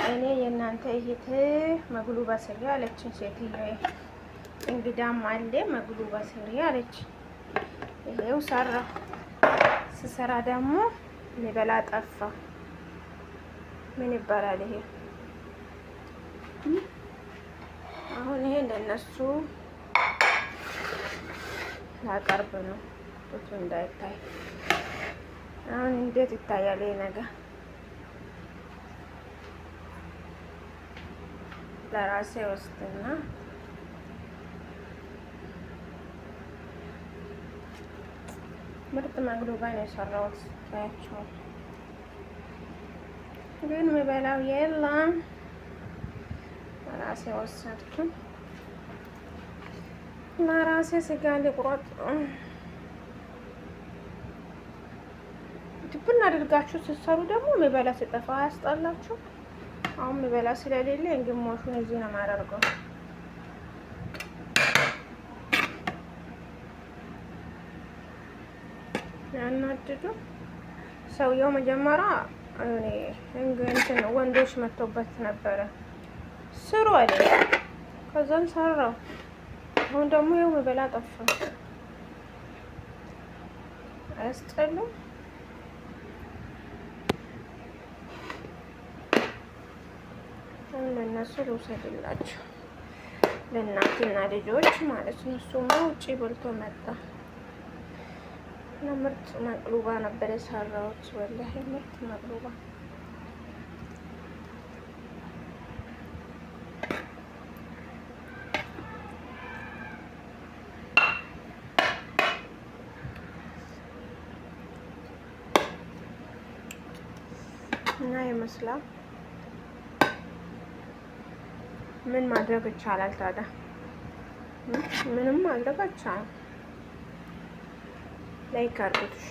እኔ የእናንተ እህት መግሉባ ስሪ አለችኝ ሴትዮዋ። እንግዳም አለ መግሉባ ስሪ አለች። ይሄው ሰራሁ። ስሰራ ደግሞ የሚበላ ጠፋ። ምን ይባላል ይሄ? አሁን ይሄ እንደነሱ ላቀርብ ነው። ጡቱ እንዳይታይ። አሁን እንዴት ይታያል ይሄ ነገር? ለራሴ ወስድና ምርጥ መግሉባ ነው የሰራሁት። ታያቸው ግን የሚበላው የለም። ለራሴ ወሰድኩኝ። ለራሴ ስጋ ልቁረጥ። ድብን አድርጋችሁ ስትሰሩ ደግሞ የሚበላ ሲጠፋ አያስጠላችሁ? አሁን የሚበላ ስለሌለ ግማሹን እዚህ ነው የማደርገው። ያናድዱ። ሰውየው መጀመሪያ እንትን ወንዶች መጥቶበት ነበረ ስሩ አለ። ከዛን ሰራው። አሁን ደግሞ ይኸው የሚበላ ጠፋ። አያስጠላም? ለእነሱ ልውሰድላቸው፣ ለእናትና ልጆች ማለት ነው። እሱማ ውጪ በልቶ መጣ። እና ምርጥ መቅሉባ ነበር የሰራሁት። ወላሂ ምርጥ መቅሉባ። እና ይመስላል። ምን ማድረግ ይቻላል ታዲያ? ምንም ማድረግ አይቻልም። ላይክ አድርጉት እሺ።